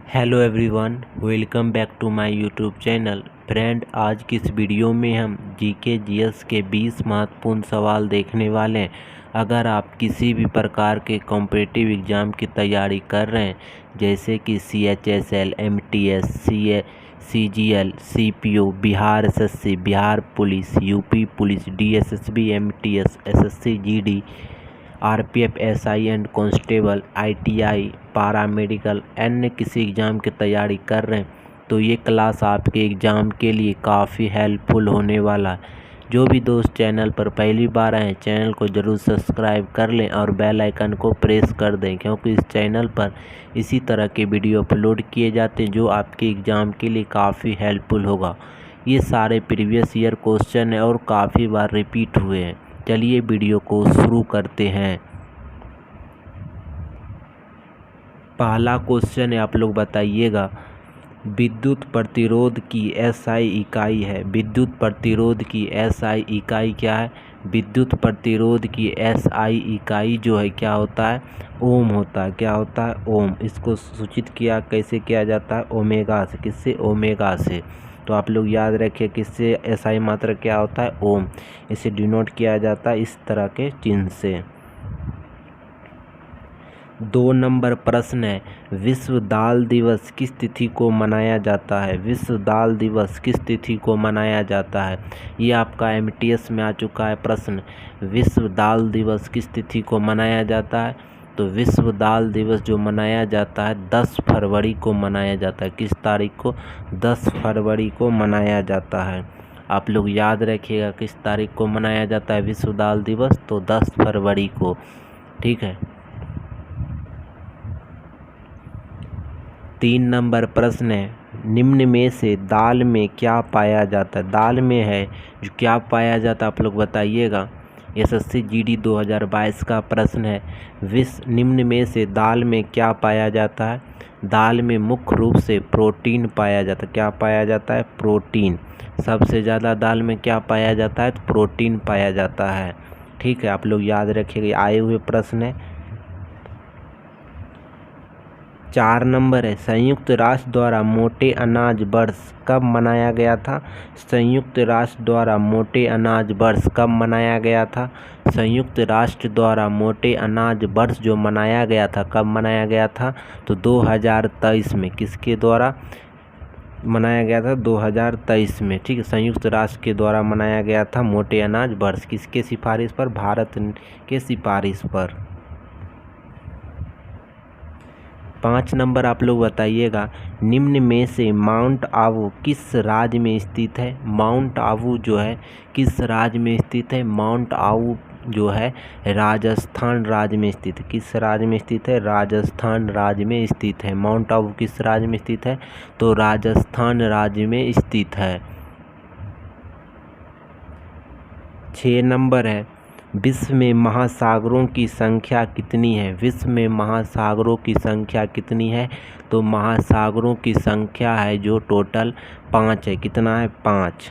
Hello everyone, welcome back to my YouTube channel. Friend, आज की इस वीडियो में हम जीके जीएस के 20 महत्वपूर्ण सवाल देखने वाले हैं। अगर आप किसी भी प्रकार के कॉम्पिटिटिव एग्ज़ाम की तैयारी कर रहे हैं, जैसे कि CHSL, MTS, CGL, CPO, Bihar SSC, Bihar police, UP police, DSSB, MTS, SSC, GD, RPF, SI and constable, ITI, paramedical, अन्य किसी एग्ज़ाम की तैयारी कर रहे हैं, तो ये क्लास आपके एग्ज़ाम के लिए काफ़ी हेल्पफुल होने वाला है। जो भी दोस्त चैनल पर पहली बार आए, चैनल को ज़रूर सब्सक्राइब कर लें और बेल आइकन को प्रेस कर दें, क्योंकि इस चैनल पर इसी तरह के वीडियो अपलोड किए जाते हैं जो आपके एग्ज़ाम के लिए काफ़ी हेल्पफुल होगा। ये सारे प्रीवियस ईयर क्वेश्चन हैं और काफ़ी बार रिपीट हुए हैं। चलिए वीडियो को शुरू करते हैं। पहला क्वेश्चन है, आप लोग बताइएगा, विद्युत प्रतिरोध की SI इकाई है। विद्युत प्रतिरोध की SI इकाई क्या है? विद्युत प्रतिरोध की SI इकाई जो है क्या होता है? ओम होता है। क्या होता है? ओम। इसको सूचित किया कैसे किया जाता है? ओमेगा से। किससे? ओमेगा से। तो आप लोग याद रखिए किससे SI मात्रा क्या होता है? ओम। इसे डिनोट किया जाता है इस तरह के चिन्ह से। 2 नंबर प्रश्न है, विश्व दाल दिवस किस तिथि को मनाया जाता है? विश्व दाल दिवस किस तिथि को मनाया जाता है? ये आपका MTS में आ चुका है प्रश्न। विश्व दाल दिवस किस तिथि को मनाया जाता है? तो विश्व दाल दिवस जो मनाया जाता है 10 फरवरी को मनाया जाता है। किस तारीख को? 10 फरवरी को मनाया जाता है। आप लोग याद रखिएगा किस तारीख को मनाया जाता है विश्व दाल दिवस, तो 10 फरवरी को। ठीक है। 3 नंबर प्रश्न है, निम्न में से दाल में क्या पाया जाता है? दाल में है जो क्या पाया जाता है, आप लोग बताइएगा। SSC GD 2022 का प्रश्न है, निम्न में से दाल में क्या पाया जाता है? दाल में मुख्य रूप से प्रोटीन पाया जाता है। क्या पाया जाता है? प्रोटीन। सबसे ज़्यादा दाल में क्या पाया जाता है? तो प्रोटीन पाया जाता है। ठीक है, आप लोग याद रखिएगा, आए हुए प्रश्न है। 4 नंबर है, संयुक्त राष्ट्र द्वारा मोटे अनाज वर्ष कब मनाया गया था? संयुक्त राष्ट्र द्वारा मोटे अनाज वर्ष कब मनाया गया था? संयुक्त राष्ट्र द्वारा मोटे अनाज वर्ष जो मनाया गया था, कब मनाया गया था? तो 2023 में। किसके द्वारा मनाया गया था? 2023 में। ठीक है, संयुक्त राष्ट्र के द्वारा मनाया गया था मोटे अनाज वर्ष। किसके सिफारिश पर? भारत के सिफारिश पर। 5 नंबर आप लोग बताइएगा, निम्न में से माउंट आबू किस राज्य में स्थित है? माउंट आबू जो है किस राज्य में स्थित है? माउंट आबू जो है राजस्थान राज्य में स्थित है। किस राज्य में स्थित है? राजस्थान राज्य में स्थित है। माउंट आबू किस राज्य में स्थित है? तो राजस्थान राज्य में स्थित है। 6 नंबर है, विश्व में महासागरों की संख्या कितनी है? विश्व में महासागरों की संख्या कितनी है? तो महासागरों की संख्या है जो टोटल 5 है। कितना है? 5।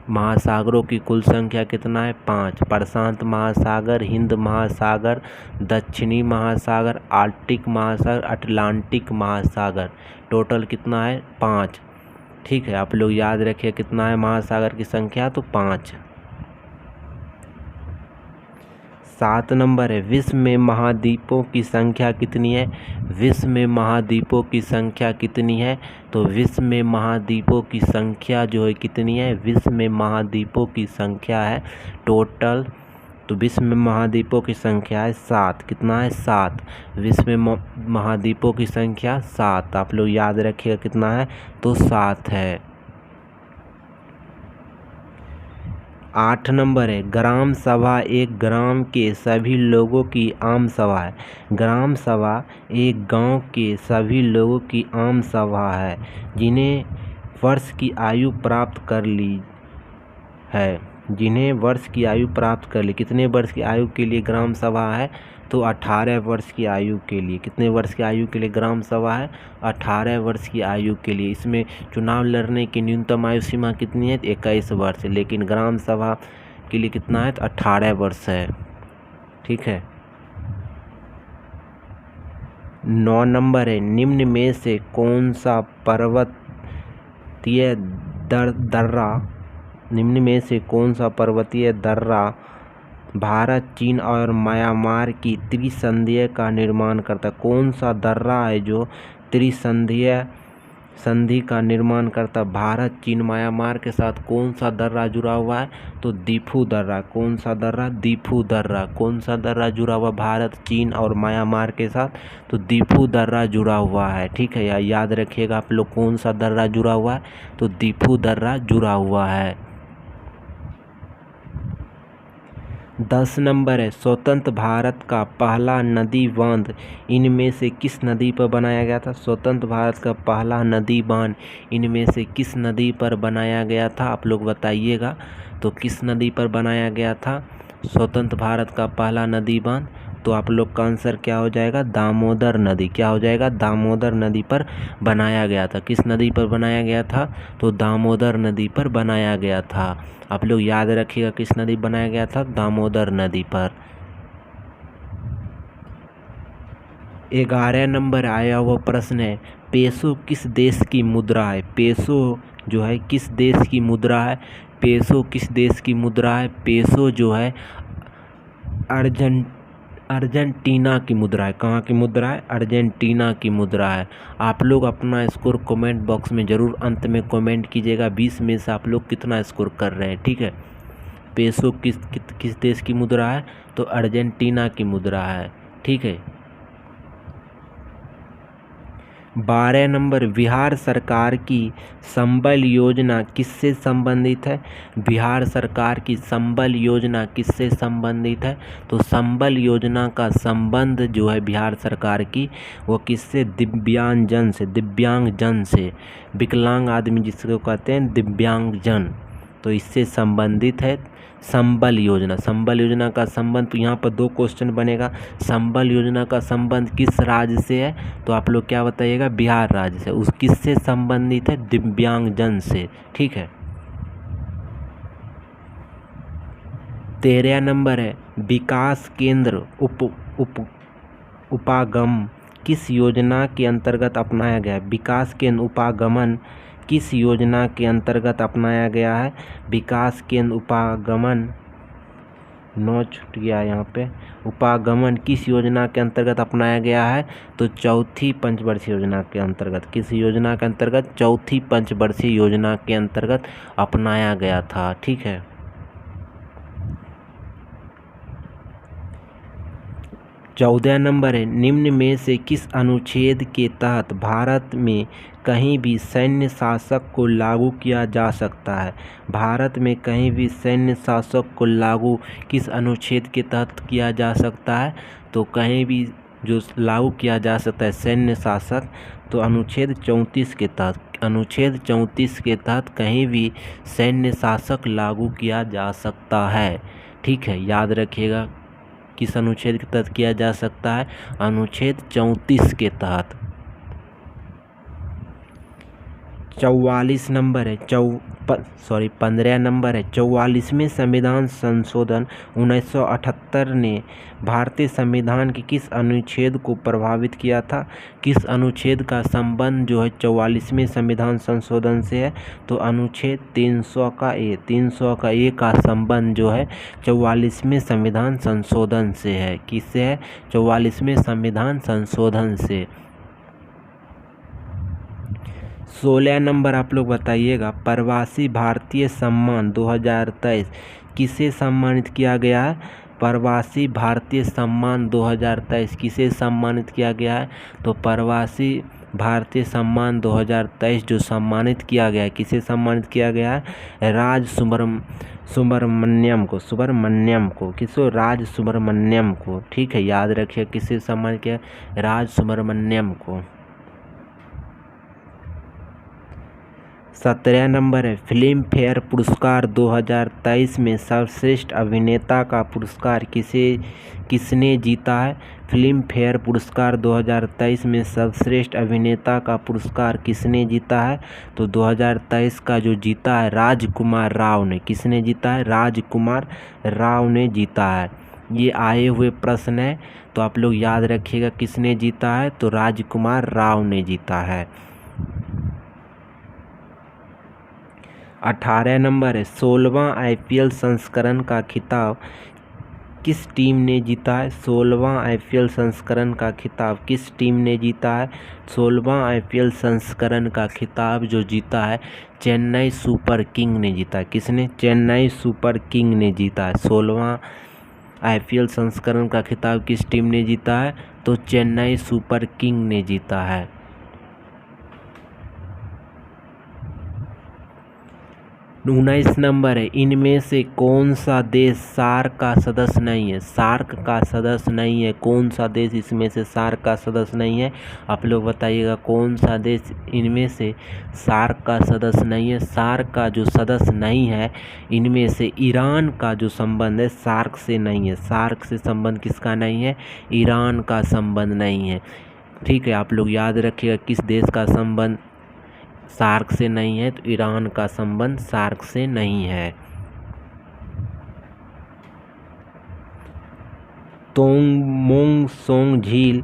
महासागरों की कुल संख्या कितना है? 5। प्रशांत महासागर, हिंद महासागर, दक्षिणी महासागर, आर्कटिक महासागर, अटलांटिक महासागर। टोटल कितना है? 5। ठीक है, आप लोग याद रखिए कितना है महासागर की संख्या? तो 5। 7 नंबर है, विश्व में महाद्वीपों की संख्या कितनी है? विश्व में महाद्वीपों की संख्या कितनी है? तो विश्व में महाद्वीपों की संख्या जो है कितनी है? विश्व में महाद्वीपों की संख्या है टोटल, तो विश्व में महाद्वीपों की संख्या है 7। कितना है? 7। विश्व में महाद्वीपों की संख्या 7। आप लोग याद रखिएगा कितना है? तो 7 है। 8 नंबर है, ग्राम सभा एक ग्राम के सभी लोगों की आम सभा है। ग्राम सभा एक गांव के सभी लोगों की आम सभा है जिन्हें वर्ष की आयु प्राप्त कर ली है। जिन्हें वर्ष की आयु प्राप्त कर ली। कितने वर्ष की आयु के लिए ग्राम सभा है? तो 18 वर्ष की आयु के लिए। कितने वर्ष की आयु के लिए ग्राम सभा है? 18 वर्ष की आयु के लिए। इसमें चुनाव लड़ने की न्यूनतम आयु सीमा कितनी है? 21 वर्ष। लेकिन ग्राम सभा के लिए कितना है? तो 18 वर्ष है। ठीक है। 9 नंबर है, निम्न में से कौन सा पर्वतीय दर्रा भारत, चीन और म्यांमार की त्रिसंधि का निर्माण करता है? कौन सा दर्रा है जो संधि का निर्माण करता? भारत, चीन, म्यांमार के साथ कौन सा दर्रा जुड़ा हुआ है? तो दीफू दर्रा। कौन सा दर्रा? दीफू दर्रा। कौन सा दर्रा जुड़ा हुआ भारत, चीन और म्यांमार के साथ? तो दीफू दर्रा जुड़ा हुआ है। ठीक है, याद रखिएगा आप लोग, कौन सा दर्रा जुड़ा हुआ है? तो दीफू दर्रा जुड़ा हुआ है। 10 नंबर है, स्वतंत्र भारत का पहला नदी बांध इनमें से किस नदी पर बनाया गया था? स्वतंत्र भारत का पहला नदी बांध इनमें से किस नदी पर बनाया गया था? आप लोग बताइएगा, तो किस नदी पर बनाया गया था स्वतंत्र भारत का पहला नदी बांध? तो आप लोग का आंसर क्या हो जाएगा? दामोदर नदी। क्या हो जाएगा? दामोदर नदी पर बनाया गया था। किस नदी पर बनाया गया था? तो दामोदर नदी पर बनाया गया था। आप लोग याद रखिएगा, किस नदी बनाया गया था? दामोदर नदी पर। 11 नंबर आया हुआ प्रश्न है, पेसो किस देश की मुद्रा है? पेसो जो है किस देश की मुद्रा है? पेसो किस देश की मुद्रा है? पेसो जो है अर्जेंटीना की मुद्रा है। कहाँ की मुद्रा है? अर्जेंटीना की मुद्रा है। आप लोग अपना स्कोर कमेंट बॉक्स में ज़रूर अंत में कमेंट कीजिएगा, 20 में से आप लोग कितना स्कोर कर रहे हैं। ठीक है, पेसो किस देश की मुद्रा है? तो अर्जेंटीना की मुद्रा है। ठीक है। 12 नंबर, बिहार सरकार की संबल योजना किससे संबंधित है? बिहार सरकार की संबल योजना किससे संबंधित है? तो संबल योजना का संबंध जो है बिहार सरकार की, वो किससे? दिव्यांगजन से, विकलांग आदमी जिसको कहते हैं दिव्यांगजन, तो इससे संबंधित है संबल योजना। संबल योजना का संबंध, तो यहाँ पर 2 क्वेश्चन बनेगा। संबल योजना का संबंध किस राज्य से है? तो आप लोग क्या बताइएगा? बिहार राज्य से। उस किससे संबंधित है? दिव्यांगजन से। ठीक है। 13 नंबर है, विकास केंद्र उपागम किस योजना के अंतर्गत अपनाया गया है? विकास केंद्र उपागमन किस योजना के अंतर्गत अपनाया गया है? विकास केंद्र उपागमन, 9 छूट गया यहाँ पे, उपागमन किस योजना के अंतर्गत अपनाया गया है? तो चौथी पंचवर्षीय योजना के अंतर्गत। किस योजना के अंतर्गत? चौथी पंचवर्षीय योजना के अंतर्गत अपनाया गया था। ठीक है। 14 नंबर है, निम्न में से किस अनुच्छेद के तहत भारत में कहीं भी सैन्य शासक को लागू किया जा सकता है? भारत में कहीं भी सैन्य शासक को लागू किस अनुच्छेद के तहत किया जा सकता है? तो कहीं भी जो लागू किया जा सकता है सैन्य शासक, तो अनुच्छेद 34 के तहत। अनुच्छेद 34 के तहत कहीं भी सैन्य शासक लागू किया जा सकता है। ठीक है, याद रखिएगा, किस अनुच्छेद के तहत किया जा सकता है? अनुच्छेद 34 के तहत। 44 नंबर है, 15 नंबर है, 44वें संविधान संशोधन 1978 ने भारतीय संविधान के किस अनुच्छेद को प्रभावित किया था? किस अनुच्छेद का संबंध जो है 44वें संविधान संशोधन से है? तो अनुच्छेद 300 का ए का संबंध जो है 44वें संविधान संशोधन से है। किससे है? 44वें संविधान संशोधन से। 16 नंबर आप लोग बताइएगा, प्रवासी भारतीय सम्मान 2023 किसे सम्मानित किया गया है? प्रवासी भारतीय सम्मान 2023 किसे सम्मानित किया गया है? तो प्रवासी भारतीय सम्मान 2023 जो सम्मानित किया गया है, किसे सम्मानित किया गया है? राज सुब्रमण्यम को। किसको? राज सुब्रमण्यम को। ठीक है, याद रखिए, किसे सम्मानित किया? राज सुब्रमण्यम को। 17 नंबर है, फिल्म फेयर पुरस्कार 2023 में सर्वश्रेष्ठ अभिनेता का पुरस्कार किसने जीता है? फिल्म फेयर पुरस्कार 2023 में सर्वश्रेष्ठ अभिनेता का पुरस्कार किसने जीता है? तो 2023 का जो जीता है राजकुमार राव ने। किसने जीता है? राजकुमार राव ने जीता है। ये आए हुए प्रश्न है, तो आप लोग याद रखिएगा किसने जीता है, तो राजकुमार राव ने जीता है। 18 नंबर है, 16वां IPL संस्करण का खिताब किस टीम ने जीता है? 16वां IPL संस्करण का खिताब किस टीम ने जीता है? 16वां IPL संस्करण का खिताब जो जीता है चेन्नई सुपर किंग ने जीता है। किसने? चेन्नई सुपर किंग ने जीता है। 16वां IPL संस्करण का खिताब किस टीम ने जीता है? तो चेन्नई सुपर किंग ने जीता है। 19 नंबर है, इनमें से कौन सा देश सार्क का सदस्य नहीं है? सार्क का सदस्य नहीं है, कौन सा देश इसमें से सार्क का सदस्य नहीं है? आप लोग बताइएगा कौन सा देश इनमें से सार्क का सदस्य नहीं है। सार्क का जो सदस्य नहीं है इनमें से ईरान का जो संबंध है सार्क से नहीं है। सार्क से संबंध किसका नहीं है? ईरान का संबंध नहीं है। ठीक है, आप लोग याद रखिएगा किस देश का संबंध सार्क से नहीं है, तो ईरान का संबंध सार्क से नहीं है। तोंगमोंग सोंग झील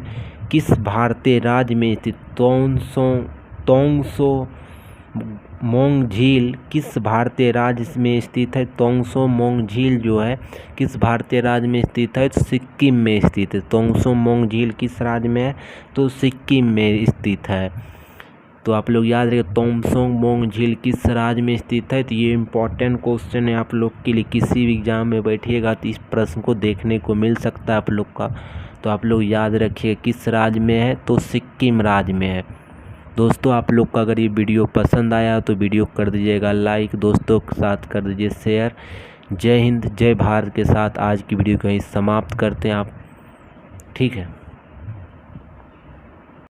किस भारतीय राज्य में स्थित? तोंगसो मोंग झील किस भारतीय राज्य में स्थित है? तोंगसो मोंग झील जो है किस भारतीय राज्य में स्थित है? तो सिक्किम में स्थित है। तोंगसो मोंग झील किस राज्य में है? तो सिक्किम में स्थित है। तो आप लोग याद रखिए तोंगसो मोंग झील किस राज्य में स्थित है। तो ये इम्पोर्टेंट क्वेश्चन है आप लोग के लिए, किसी भी एग्जाम में बैठिएगा तो इस प्रश्न को देखने को मिल सकता है आप लोग का। तो आप लोग याद रखिए किस राज्य में है, तो सिक्किम राज्य में है। दोस्तों आप लोग का अगर ये वीडियो पसंद आया तो वीडियो कर दीजिएगा लाइक, दोस्तों के साथ कर दीजिए शेयर। जय हिंद जय भारत के साथ आज की वीडियो को यहीं समाप्त करते हैं आप। ठीक है।